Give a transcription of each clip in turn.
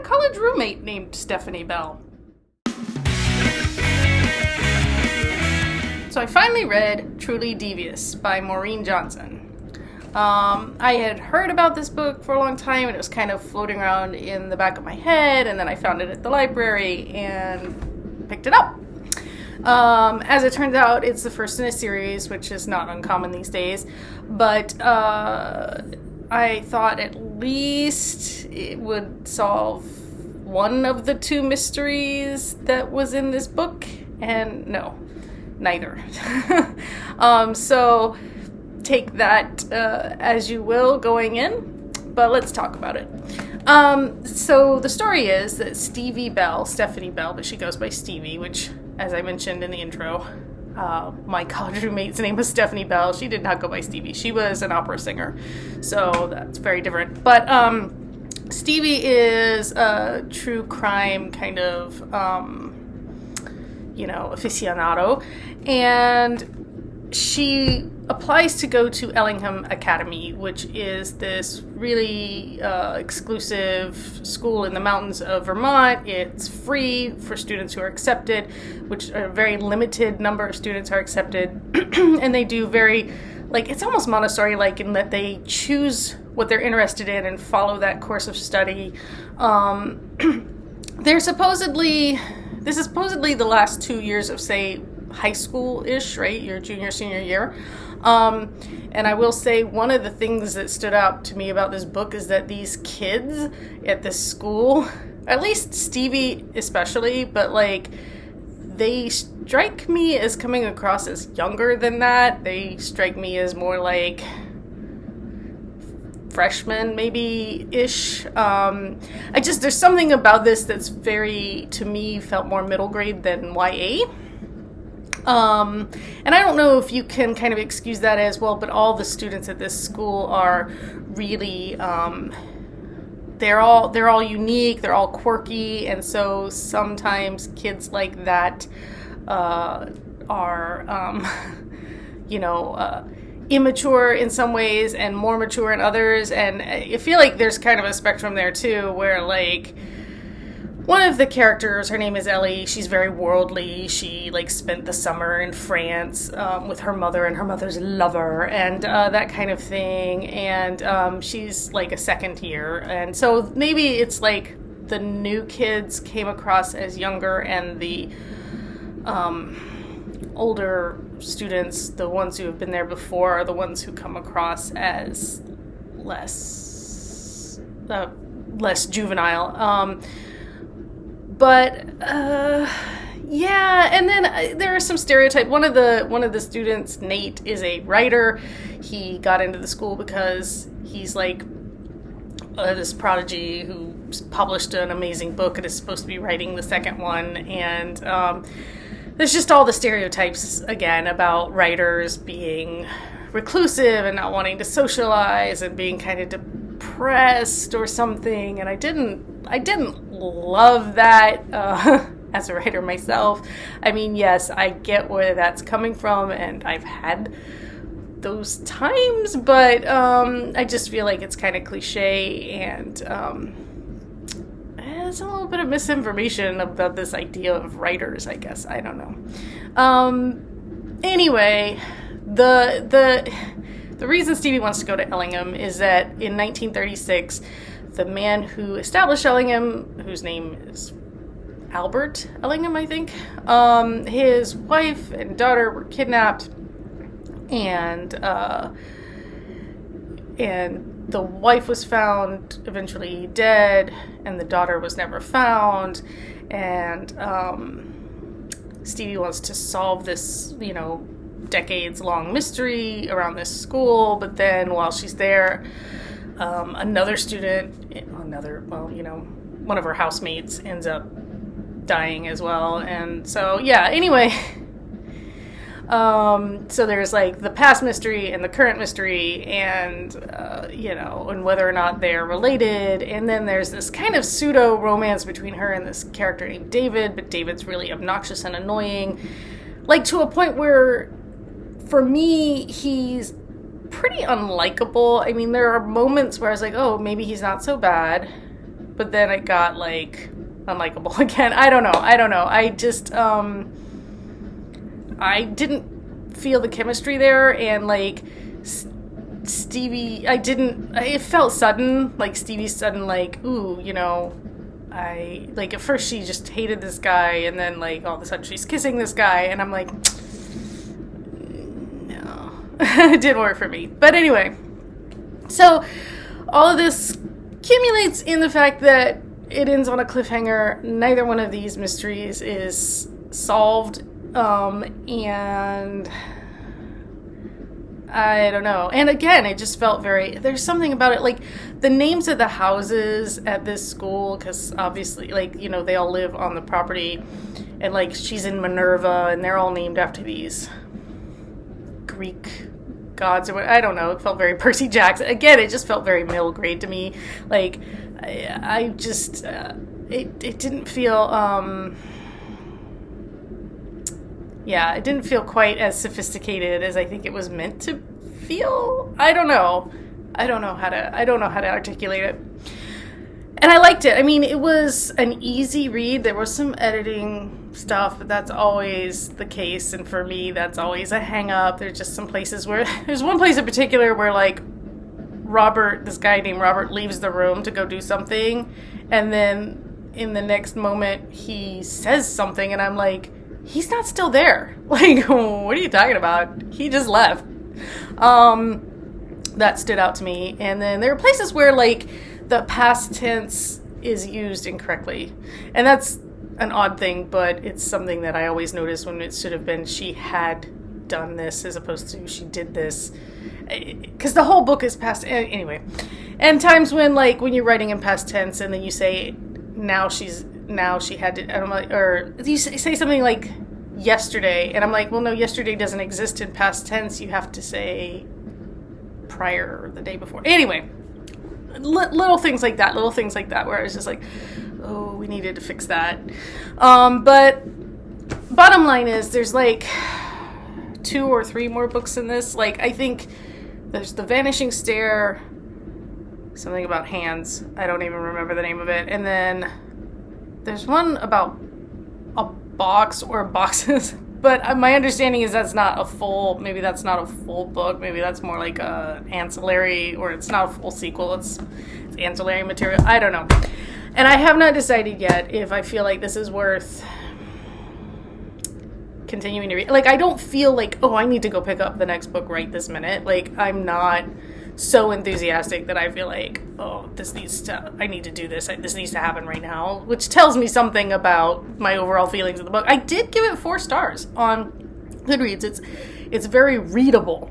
college roommate named Stephanie Bell. So I finally read Truly Devious by Maureen Johnson. I had heard about this book for a long time, and it was kind of floating around in the back of my head, and then I found it at the library and picked it up. As it turns out, it's the first in a series, which is not uncommon these days, but I thought at least it would solve one of the two mysteries that was in this book, and no, neither. So take that as you will going in, but let's talk about it. So the story is that Stephanie Bell, but she goes by Stevie, which, as I mentioned in the intro, my college roommate's name was Stephanie Bell. She did not go by Stevie. She was an opera singer, so that's very different. But Stevie is a true crime kind of, aficionado, and she applies to go to Ellingham Academy, which is this really exclusive school in the mountains of Vermont. It's free for students who are accepted, which a very limited number of students are accepted. And they do very, it's almost Montessori-like in that they choose what they're interested in and follow that course of study. This is supposedly the last 2 years of, say, high school-ish, right? Your junior, senior year. And I will say one of the things that stood out to me about this book is that these kids at this school, at least Stevie especially, but they strike me as coming across as younger than that. They strike me as more like freshmen maybe-ish. There's something about this that's very, to me, felt more middle grade than YA. And I don't know if you can kind of excuse that as well, but all the students at this school are really, they're all unique, they're all quirky, and so sometimes kids like that are, immature in some ways and more mature in others, and I feel like there's kind of a spectrum there too, where one of the characters, her name is Ellie, she's very worldly. She spent the summer in France with her mother and her mother's lover and that kind of thing. And she's a second year. And so maybe it's the new kids came across as younger and the older students, the ones who have been there before, are the ones who come across as less juvenile. But and then there are some stereotypes. One of the students, Nate, is a writer. He got into the school because he's this prodigy who published an amazing book and is supposed to be writing the second one. And there's just all the stereotypes again about writers being reclusive and not wanting to socialize and being kind of depressed or something. And I didn't love that as a writer myself. I mean, yes, I get where that's coming from, and I've had those times, but I just feel like it's kind of cliche, and there's a little bit of misinformation about this idea of writers, I guess. I don't know. Anyway, the reason Stevie wants to go to Ellingham is that in 1936, the man who established Ellingham, whose name is Albert Ellingham, I think, his wife and daughter were kidnapped, and the wife was found eventually dead, and the daughter was never found, and Stevie wants to solve this, decades-long mystery around this school, but then while she's there, another student, one of her housemates ends up dying as well. And so, anyway, so there's the past mystery and the current mystery and, and whether or not they're related. And then there's this kind of pseudo romance between her and this character named David, but David's really obnoxious and annoying, to a point where, for me, he's pretty unlikable. I mean, there are moments where I was like, oh, maybe he's not so bad. but then it got, like, unlikable again. I don't know. I just, I didn't feel the chemistry there, and, like, Stevie, it felt sudden, like, Stevie's sudden, like, ooh, you know, at first she just hated this guy, and then, like, all of a sudden she's kissing this guy, and I'm like, no. It didn't work for me. But anyway, so all of this accumulates in the fact that it ends on a cliffhanger. Neither one of these mysteries is solved, and I don't know. And again, it just felt there's something about it, like, the names of the houses at this school, because obviously, like, you know, they all live on the property, and, like, she's in Minerva, and they're all named after these Greek gods or what. I don't know. It felt very Percy Jackson. Again, it just felt very middle grade to me. Like, I just, it didn't feel, it didn't feel quite as sophisticated as I think it was meant to feel. I don't know how to articulate it. And I liked it. I mean, it was an easy read. There was some editing stuff, but that's always the case. And for me, that's always a hang up. There's just some places there's one place in particular where, like, this guy named Robert leaves the room to go do something. And then in the next moment, he says something, and I'm like, he's not still there. Like, what are you talking about? He just left. That stood out to me. And then there are places where, like, the past tense is used incorrectly. And that's an odd thing, but it's something that I always notice when it should have been she had done this as opposed to she did this. Because the whole book is past... Anyway. And times when, like, when you're writing in past tense and then you say, now she had to... I don't know, or you say something like yesterday, and I'm like, well, no, yesterday doesn't exist in past tense. You have to say prior or the day before. Anyway, little things like that, where I was just like, oh, we needed to fix that. But bottom line is, there's like 2 or 3 more books in this. Like, I think there's The Vanishing Stair, something about hands. I don't even remember the name of it. And then there's one about a box or boxes. But my understanding is maybe that's not a full book. Maybe that's more like a ancillary, or it's not a full sequel. It's ancillary material. I don't know. And I have not decided yet if I feel like this is worth continuing to read. Like, I don't feel like, oh, I need to go pick up the next book right this minute. Like, I'm not so enthusiastic that I feel like, oh, I need to do this. This needs to happen right now, which tells me something about my overall feelings of the book. I did give it 4 stars on Goodreads. It's very readable.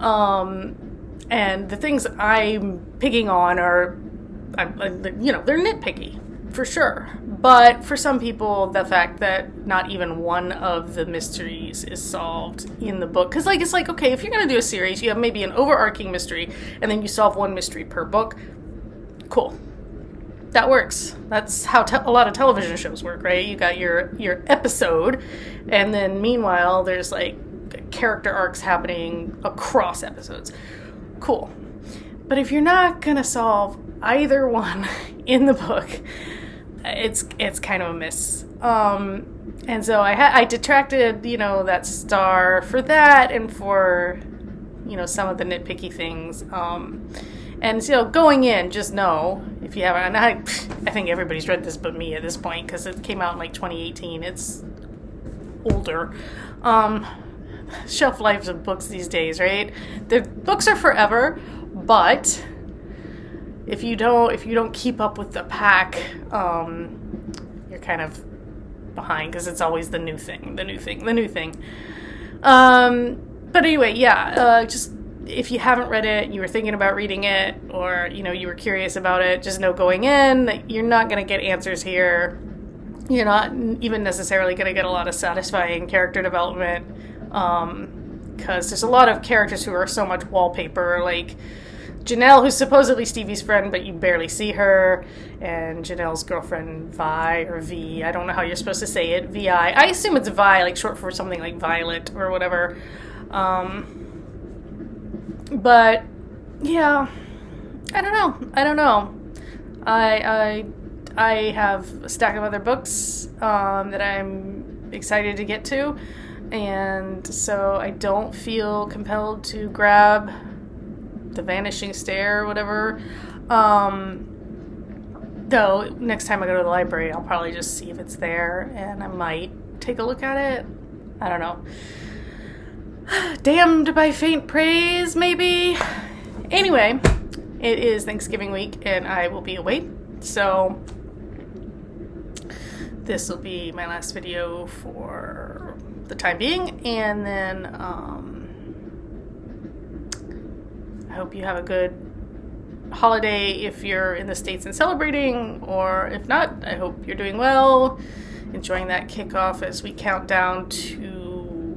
And the things I'm picking on are, they're nitpicky, for sure. But for some people, the fact that not even one of the mysteries is solved in the book, because, like, it's like, okay, if you're going to do a series, you have maybe an overarching mystery, and then you solve one mystery per book. Cool. That works. That's how a lot of television shows work, right? You got your episode, and then meanwhile, there's, like, character arcs happening across episodes. Cool. But if you're not going to solve either one in the book, it's kind of a miss. And so I detracted, that star for that and for, some of the nitpicky things. And so going in, just know, if you haven't, and I think everybody's read this but me at this point, because it came out in like 2018. It's older. Shelf lives of books these days, right? The books are forever, but if you don't keep up with the pack, you're kind of behind, because it's always the new thing. But anyway, just if you haven't read it, you were thinking about reading it, or you were curious about it, just know going in that you're not going to get answers here. You're not even necessarily going to get a lot of satisfying character development, because there's a lot of characters who are so much wallpaper, like Janelle, who's supposedly Stevie's friend, but you barely see her, and Janelle's girlfriend, Vi, or V, I don't know how you're supposed to say it, V-I. I assume it's Vi, like short for something like Violet, or whatever. But, yeah, I don't know. I I have a stack of other books that I'm excited to get to, and so I don't feel compelled to grab The Vanishing Stair or whatever. Though next time I go to the library, I'll probably just see if it's there, and I might take a look at it. I don't know. Damned by faint praise, maybe? Anyway, it is Thanksgiving week, and I will be away, so this will be my last video for the time being, and then I hope you have a good holiday if you're in the States and celebrating, or if not, I hope you're doing well, enjoying that kickoff as we count down to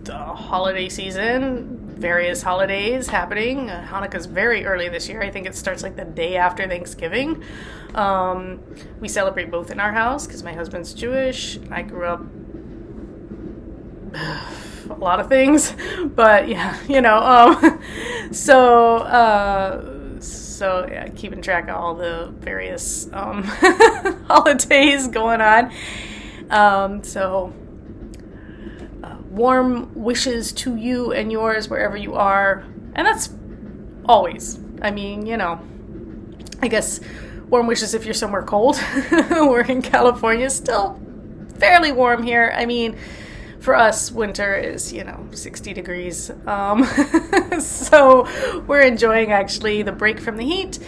the holiday season. Various holidays happening. Hanukkah's very early this year. I think it starts like the day after Thanksgiving. We celebrate both in our house because my husband's Jewish. I grew up a lot of things, but yeah, so yeah, keeping track of all the various holidays going on. Warm wishes to you and yours wherever you are. And that's always, I guess warm wishes if you're somewhere cold. We're in California, still fairly warm here. For us, winter is, 60 degrees. So we're enjoying actually the break from the heat.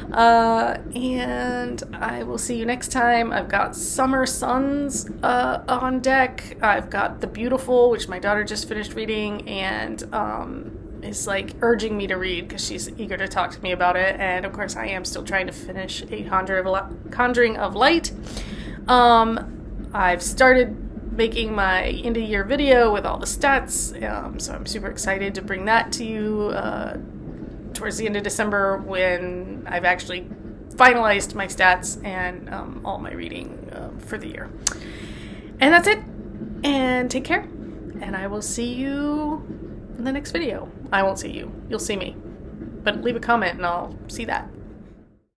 And I will see you next time. I've got Summer Suns on deck. I've got The Beautiful, which my daughter just finished reading, and is like urging me to read because she's eager to talk to me about it. And of course, I am still trying to finish A Conjuring of Light. I've started making my end of year video with all the stats, so I'm super excited to bring that to you towards the end of December when I've actually finalized my stats and all my reading for the year. And that's it. And take care. And I will see you in the next video. I won't see you. You'll see me. But leave a comment and I'll see that.